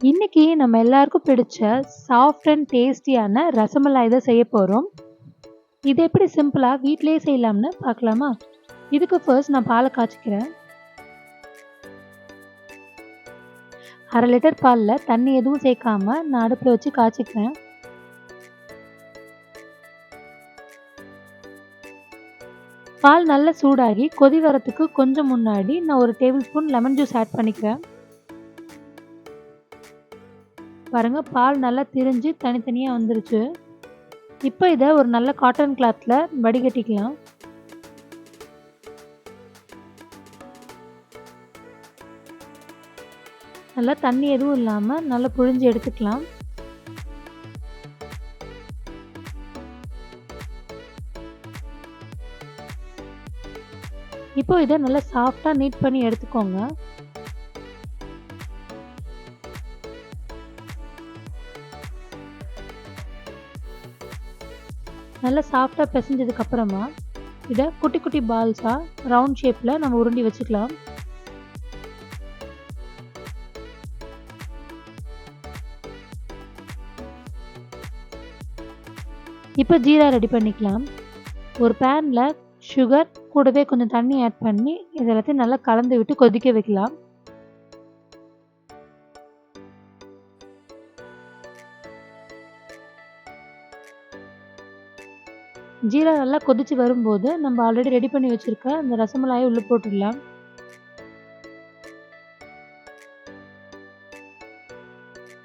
இன்னைக்கு நம்ம எல்லாருக்கும் பிடிச்ச சாஃப்ட் அண்ட் டேஸ்டியான ரசமலாய் தான் செய்ய போகிறோம். இது எப்படி சிம்பிளாக வீட்டிலேயே செய்யலாம்னு பார்க்கலாமா? இதுக்கு ஃபர்ஸ்ட் நான் பாலை காய்ச்சிக்கிறேன். 1/2 லிட்டர் பாலில் தண்ணி எதுவும் சேர்க்காம நான் அடுப்பில் வச்சு காய்ச்சிக்கிறேன். பால் நல்லா சூடாகி கொதி வரத்துக்கு கொஞ்சம் முன்னாடி நான் 1 tablespoon lemon juice add பண்ணிக்கிறேன். பாருங்க, பால் நல்லா திரிஞ்சு தனித்தனியாக வந்துருச்சு. இப்போ இதை ஒரு நல்ல காட்டன் கிளாத்தில் வடிகட்டிக்கலாம். நல்லா தண்ணி எதுவும் இல்லாமல் நல்லா புழிஞ்சு எடுத்துக்கலாம். இப்போ இதை நல்லா சாஃப்டாக நீட் பண்ணி எடுத்துக்கோங்க. நல்லா சாஃப்டாக பிசைஞ்சதுக்கப்புறமா இதை குட்டி குட்டி பால்ஸாக ரவுண்ட் ஷேப்பில் நம்ம உருண்டி வச்சுக்கலாம். இப்போ ஜீரா ரெடி பண்ணிக்கலாம். ஒரு பேனில் சுகர் கூடவே கொஞ்சம் தண்ணி ஆட் பண்ணி இது எல்லாத்தையும் நல்லா கலந்து விட்டு கொதிக்க வைக்கலாம். ஜீரா நல்லா கொதிச்சு வரும்போது நம்ம ஆல்ரெடி ரெடி பண்ணி வச்சிருக்க இந்த ரசமலாயை உள்ள போட்டுடலாம்.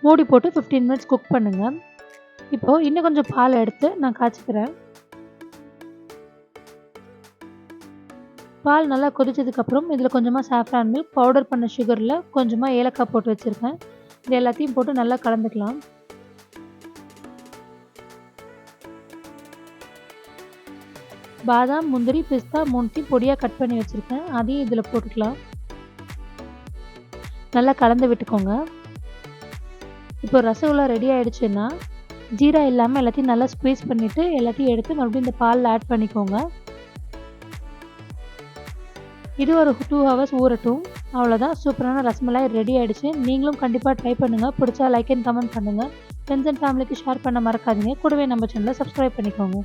மூடி போட்டு 15 மினிட்ஸ் குக் பண்ணுங்க. இப்போ இன்னும் கொஞ்சம் பால் எடுத்து நான் காய்ச்சிக்கிறேன். பால் நல்லா கொதிச்சதுக்கப்புறம் இதில் கொஞ்சமாக சாஃப்ரான் மில்க், பவுடர் பண்ண சுகரில் கொஞ்சமாக ஏலக்காய் போட்டு வச்சுருக்கேன். இது எல்லாத்தையும் போட்டு நல்லா கலந்துக்கலாம். பாதாம், முந்திரி, பிஸ்தா மூணுத்தையும் பொடியாக கட் பண்ணி வச்சுருக்கேன். அதையும் இதில் போட்டுக்கலாம். நல்லா கலந்து விட்டுக்கோங்க. இப்போ ரசகுல்லா ரெடி ஆகிடுச்சுன்னா ஜீரா இல்லாமல் எல்லாத்தையும் நல்லா ஸ்குவீஸ் பண்ணிவிட்டு எல்லாத்தையும் எடுத்து மறுபடியும் இந்த பாலில் ஆட் பண்ணிக்கோங்க. இது ஒரு 2 ஹவர்ஸ் ஊறட்டும். அவ்வளோதான், சூப்பரான ரசமலாய் ரெடி ஆகிடுச்சு. நீங்களும் கண்டிப்பாக ட்ரை பண்ணுங்கள். பிடிச்சா லைக் அண்ட் கமெண்ட் பண்ணுங்கள். ஃப்ரெண்ட்ஸ் அண்ட் ஃபேமிலிக்கு ஷேர் பண்ண மறக்காதீங்க. கூடவே நம்ம சேனலை சப்ஸ்கிரைப் பண்ணிக்கோங்க.